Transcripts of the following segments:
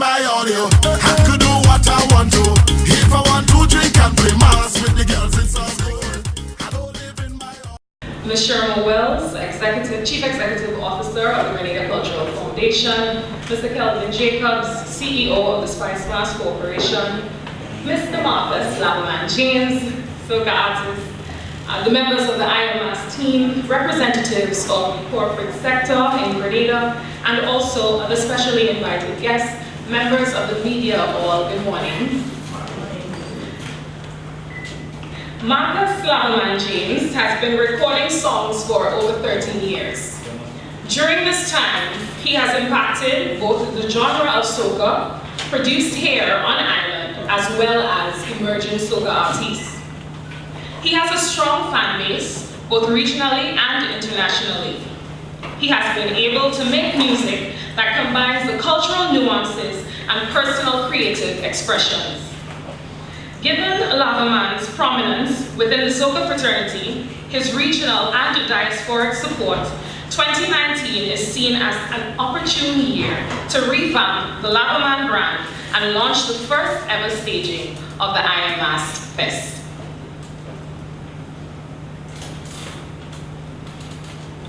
my audio. I could do what I want to. If I want to drink and play mass with the girls in South Korea. I don't live in my audio. Ms. Sherma Wells, Chief Executive Officer of the Grenada Cultural Foundation, Mr. Kelvin Jacobs, CEO of the Spice Glass Corporation, Mr. Marcus Lavaman James, soca artist, the members of the IMAS team, representatives of the corporate sector in Grenada, and also the specially invited guests, members of the media, all good morning. Marcus Lavaman James has been recording songs for over 13 years. During this time, he has impacted both the genre of soca, produced here on island, as well as emerging soca artists. He has a strong fan base, both regionally and internationally. He has been able to make music that combines the cultural nuances and personal creative expressions. Given Lavaman's prominence within the soca fraternity, his regional and diasporic support, 2019 is seen as an opportune year to revamp the Lavaman brand and launch the first ever staging of the IMAS Fest.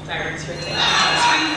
Direct your attention to the screen.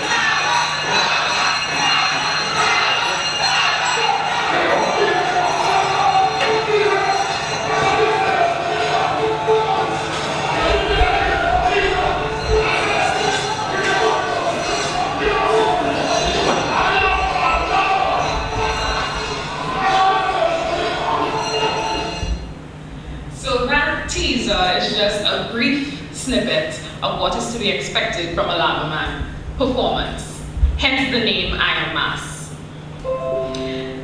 So that teaser is just a brief snippet of what is to be expected from a Lavaman performance, hence the name I Am Mass.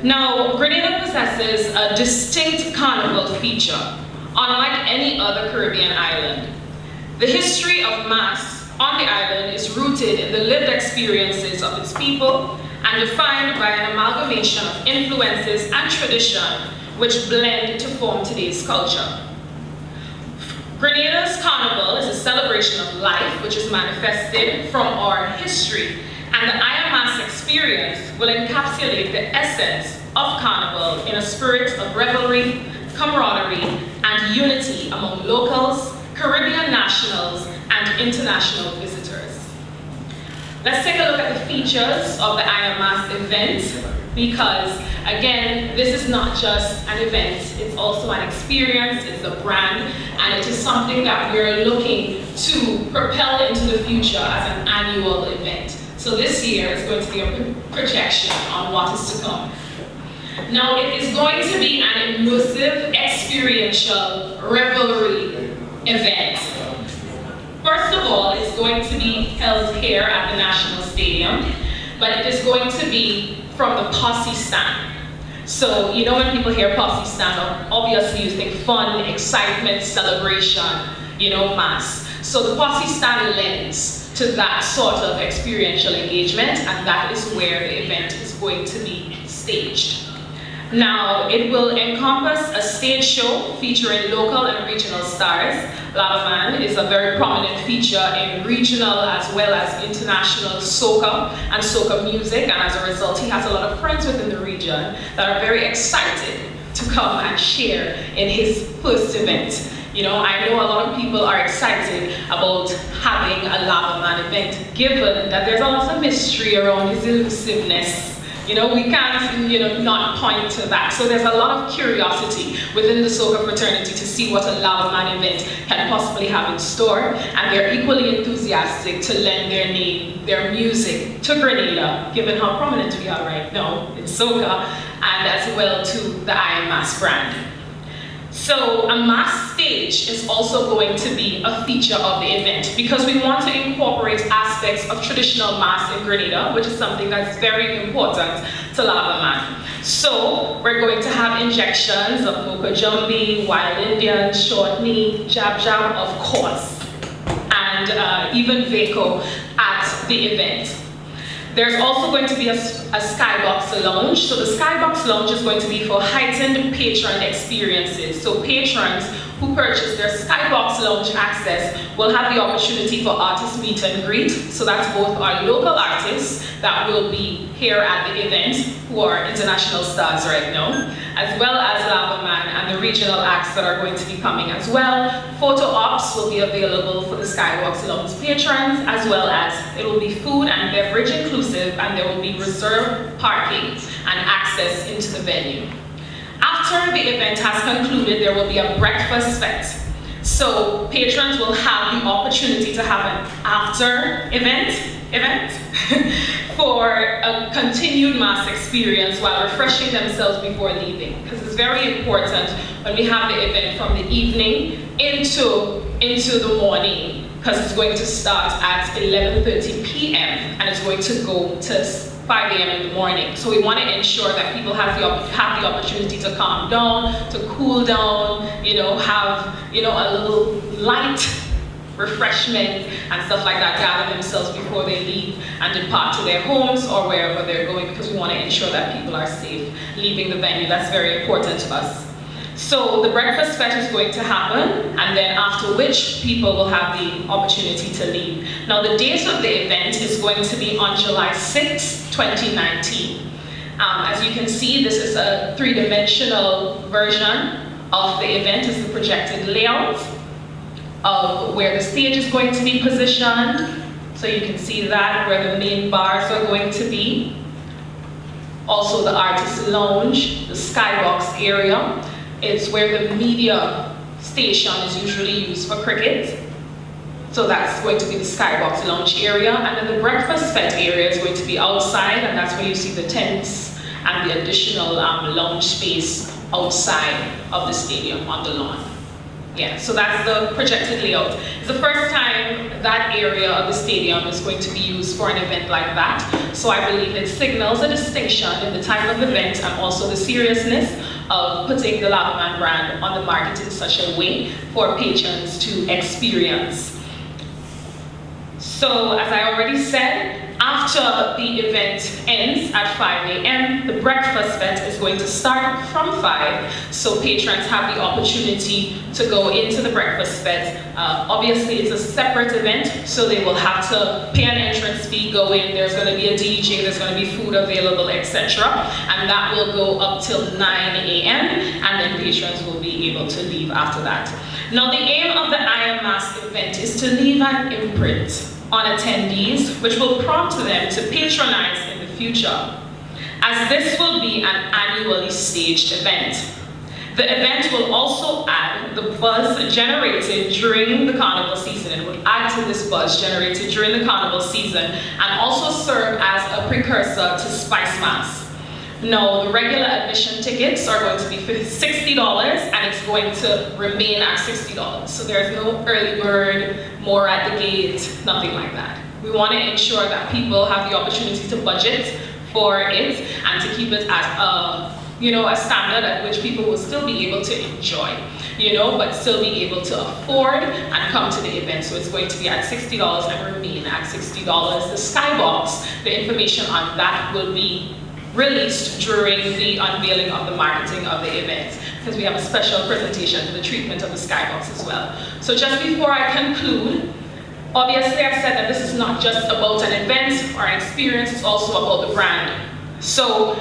Now, Grenada possesses a distinct carnival feature, unlike any other Caribbean island. The history of Mass on the island is rooted in the lived experiences of its people and defined by an amalgamation of influences and tradition which blend to form today's culture. Grenada's Carnival is a celebration of life which is manifested from our history, and the IMAS experience will encapsulate the essence of Carnival in a spirit of revelry, camaraderie, and unity among locals, Caribbean nationals, and international visitors. Let's take a look at the features of the IMAS event, because again, this is not just an event, it's also an experience, it's a brand, and it is something that we're looking to propel into the future as an annual event. So this year is going to be a projection on what is to come. Now, it is going to be an immersive, experiential revelry event. First of all, it's going to be held here at the National Stadium, but it is going to be from the posse stand. So, you know, when people hear posse stand, obviously you think fun, excitement, celebration, you know, mass. So the posse stand lends to that sort of experiential engagement, and that is where the event is going to be staged. Now, it will encompass a stage show featuring local and regional stars. Lavaman is a very prominent feature in regional as well as international soca and soca music, and as a result, he has a lot of friends within the region that are very excited to come and share in his first event. You know, I know a lot of people are excited about having a Lavaman event, given that there's a lot of mystery around his elusiveness. You know, we can't, not point to that. So there's a lot of curiosity within the soca fraternity to see what a Lavaman event can possibly have in store, and they're equally enthusiastic to lend their name, their music to Grenada, given how prominent we are right now in soca, and as well to the IMAS brand. So a mass stage is also going to be a feature of the event, because we want to incorporate aspects of traditional mass in Grenada, which is something that's very important to Lavaman. So we're going to have injections of Mocha Jumbi, Wild Indian, Short Knee, Jab Jab, of course, and even Vaco at the event. There's also going to be a Skybox Lounge. So the Skybox Lounge is going to be for heightened patron experiences. So patrons who who purchase their Skybox Lounge access will have the opportunity for artist meet and greet. So that's both our local artists that will be here at the event, who are international stars right now, as well as Lavaman and the regional acts that are going to be coming as well. Photo ops will be available for the Skybox Lounge patrons, as well as it will be food and beverage inclusive, and there will be reserved parking and access into the venue. After the event has concluded, there will be a breakfast fete. So patrons will have the opportunity to have an after event for a continued mass experience while refreshing themselves before leaving. Because it's very important when we have the event from the evening into the morning, because it's going to start at 11:30 p.m. and it's going to go to 5 a.m. in the morning. So we want to ensure that people have the opportunity to calm down, to cool down, have a little light refreshment and stuff like that, gather themselves before they leave and depart to their homes or wherever they're going, because we want to ensure that people are safe leaving the venue. That's very important to us. So the breakfast fete is going to happen, and then after which people will have the opportunity to leave. Now the date of the event is going to be on July 6, 2019. As you can see, this is a three-dimensional version of the event. It's the projected layout of where the stage is going to be positioned. So you can see that, where the main bars are going to be. Also the artist lounge, the skybox area. It's where the media station is usually used for cricket. So that's going to be the skybox lounge area. And then the breakfast fete area is going to be outside, and that's where you see the tents and the additional lounge space outside of the stadium on the lawn. Yeah, so that's the projected layout. It's the first time that area of the stadium is going to be used for an event like that. So I believe it signals a distinction in the type of event and also the seriousness of putting the Lavaman brand on the market in such a way for patrons to experience. So as I already said, after the event ends at 5 a.m., the breakfast fete is going to start from 5, so patrons have the opportunity to go into the breakfast fete. Obviously, it's a separate event, so they will have to pay an entrance fee, go in, there's going to be a DJ, there's going to be food available, etc. And that will go up till 9 a.m., and then patrons will be able to leave after that. Now, the aim of the I Am Masked event is to leave an imprint on attendees, which will prompt them to patronize in the future, as this will be an annually staged event. The event will also add the buzz generated during the carnival season. It would add to this buzz generated during the carnival season and also serve as a precursor to Spice Mass. No, the regular admission tickets are going to be $60, and it's going to remain at $60. So there's no early bird, more at the gate, nothing like that. We want to ensure that people have the opportunity to budget for it and to keep it at a standard at which people will still be able to enjoy, but still be able to afford and come to the event. So it's going to be at $60 and remain at $60. The Skybox, the information on that will be released during the unveiling of the marketing of the event, because we have a special presentation for the treatment of the Skybox as well. So just before I conclude, obviously I've said that this is not just about an event or an experience, it's also about the brand. So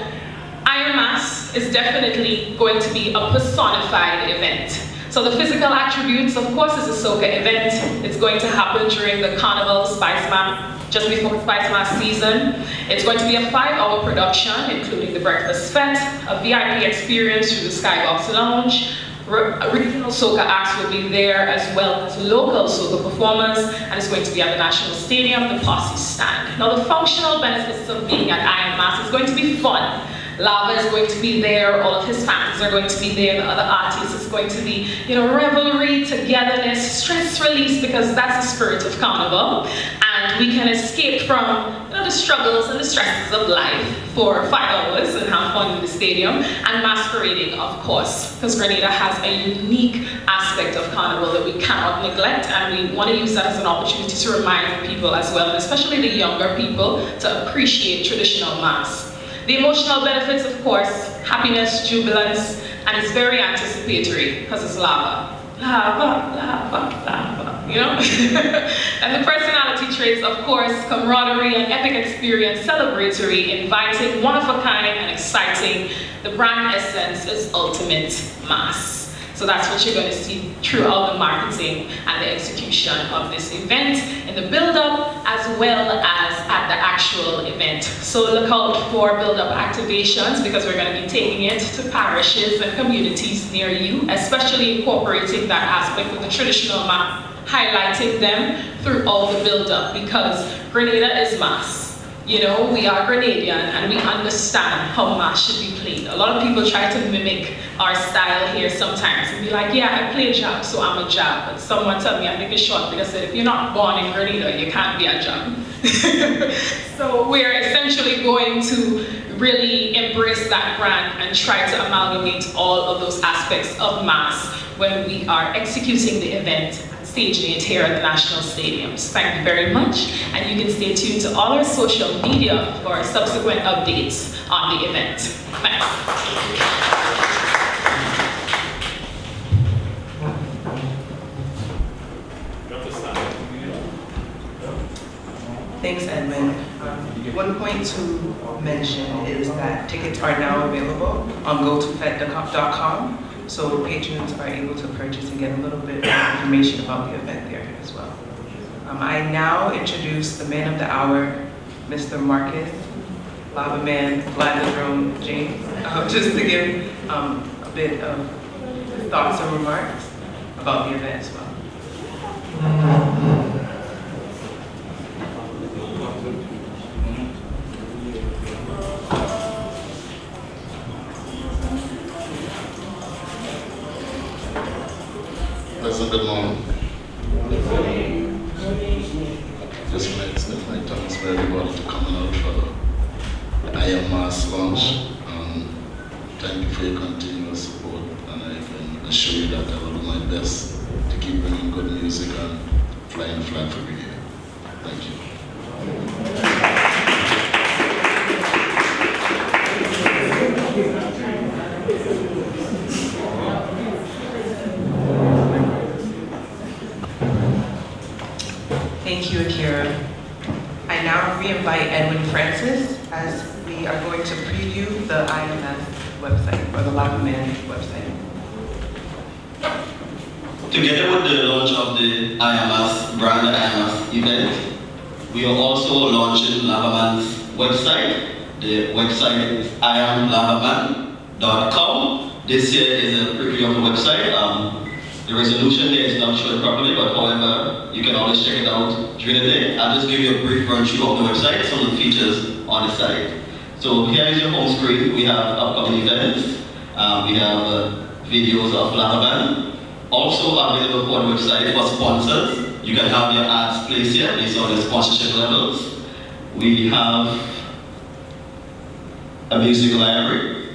I Am Masked is definitely going to be a personified event. So the physical attributes, of course, is a soca event. It's going to happen during the Carnival Spice Mass, just before Spice Mass season. It's going to be a 5-hour production, including the breakfast fete, a VIP experience through the Skybox Lounge. Regional soca acts will be there, as well as local soca performers, and it's going to be at the National Stadium, the Posse Stand. Now, the functional benefits of being at I Am Masked is going to be fun. Lava is going to be there, all of his fans are going to be there, the other artists. It's going to be, revelry, togetherness, stress release, because that's the spirit of Carnival. And we can escape from the struggles and the stresses of life for 5 hours and have fun in the stadium. And masquerading, of course, because Grenada has a unique aspect of Carnival that we cannot neglect, and we want to use that as an opportunity to remind people as well, and especially the younger people, to appreciate traditional mass. The emotional benefits, of course, happiness, jubilance, and it's very anticipatory because it's lava. lava, lava, lava, you know? And the personality traits, of course, camaraderie, an epic experience, celebratory, inviting, one-of-a-kind, and exciting. The brand essence is ultimate mass. So that's what you're going to see throughout the marketing and the execution of this event, in the build-up as well as at the actual event. So look out for build-up activations, because we're going to be taking it to parishes and communities near you, especially incorporating that aspect of the traditional map, highlighting them through all the build-up, because Grenada is mass. You know, we are Grenadian and we understand how mass should be played. A lot of people try to mimic our style here sometimes and be like, yeah, I play jab, so I'm a jab. But someone told me I think it's short because said, if you're not born in Grenada, you can't be a jab. So we're essentially going to really embrace that brand and try to amalgamate all of those aspects of mass when we are executing the event, staging it here at the National Stadiums. Thank you very much, and you can stay tuned to all our social media for subsequent updates on the event. Thanks. Thanks, Edmund. One point to mention is that tickets are now available on gotofed.com. So patrons are able to purchase and get a little bit more information about the event there as well. I now introduce the man of the hour, Mr. Marcus Lavaman Vladimir James, just to give a bit of thoughts and remarks about the event as well. Good morning. Just want to extend my thanks for everybody for coming out for the I Am Mass launch. Thank you for your continuous support, and I can assure you that I will do my best to keep bringing good music and flying the flag for every year. Thank you. Thank you, Akira. I now re-invite Edwin Francis as we are going to preview the IMS website, or the Lavaman website. Together with the launch of the IMS brand IMS event, we are also launching Lavaman's website. The website is iamlavaman.com. This year is a preview of the website. The resolution there is not showing properly, but however, you can always check it out during the day. I'll just give you a brief run through of the website, some of the features on the site. So here is your home screen. We have upcoming events. We have videos of Lavaman. Also available for the website for sponsors. You can have your ads placed here based on the sponsorship levels. We have a music library.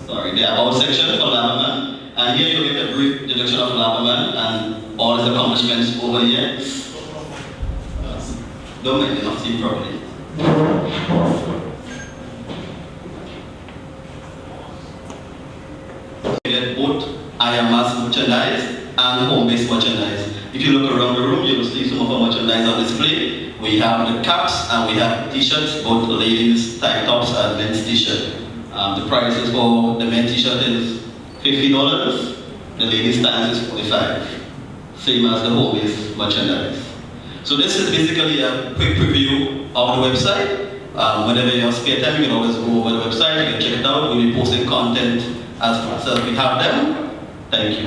Sorry, the About section for Lavaman. And here you get a brief introduction of Lavaman and all his accomplishments over the years. Don't make it not see properly. You get both IMS merchandise and home-based merchandise. If you look around the room, you will see some of our merchandise on display. We have the caps and we have t-shirts, both ladies, tank tops and men's t-shirt. The prices for the men's t-shirt is $50, the ladies' stands is $45, same as the home-based merchandise. So this is basically a quick preview of the website. Whenever you have spare time, you can always go over the website, you can check it out. We'll be posting content as fast as we have them. Thank you.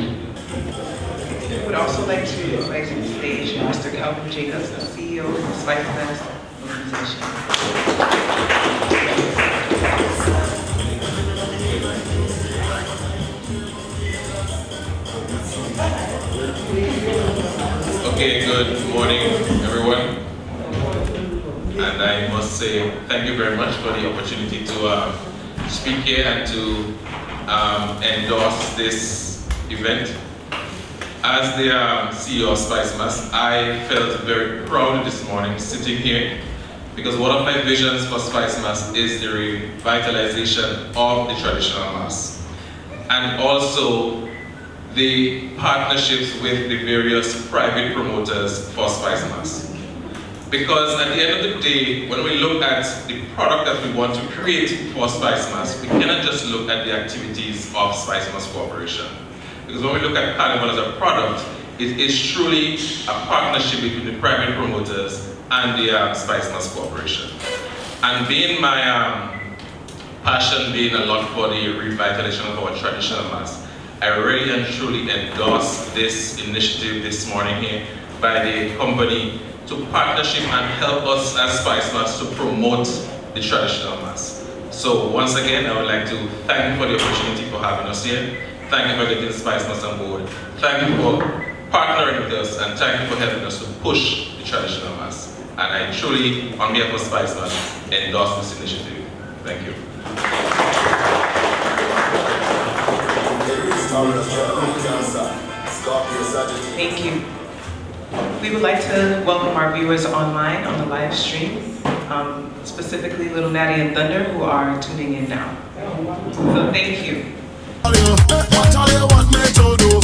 I would also like to invite to the stage Mr. Calvin Jacobs, the CEO of the Spice Mass organization. Okay, good morning, everyone. And I must say thank you very much for the opportunity to speak here and to endorse this event. As the CEO of Spice Mass, I felt very proud this morning sitting here because one of my visions for Spice Mass is the revitalization of the traditional mass and also the partnerships with the various private promoters for Spice Mass. Because at the end of the day, when we look at the product that we want to create for Spice Mass, we cannot just look at the activities of Spice Mass Corporation. Because when we look at Carnival as a product, it is truly a partnership between the private promoters and the Spice Mass Corporation. And being my passion being a lot for the revitalization of our traditional mass, I really and truly endorse this initiative this morning here by the company to partnership and help us as Spice Mass to promote the traditional mass. So once again, I would like to thank you for the opportunity for having us here. Thank you for getting Spice Mass on board. Thank you for partnering with us, and thank you for helping us to push the traditional mass. And I truly, on behalf of Spice Mass, endorse this initiative. Thank you. Thank you. We would like to welcome our viewers online on the live stream, specifically Little Natty and Thunder, who are tuning in now. So thank you. What all you want me to do?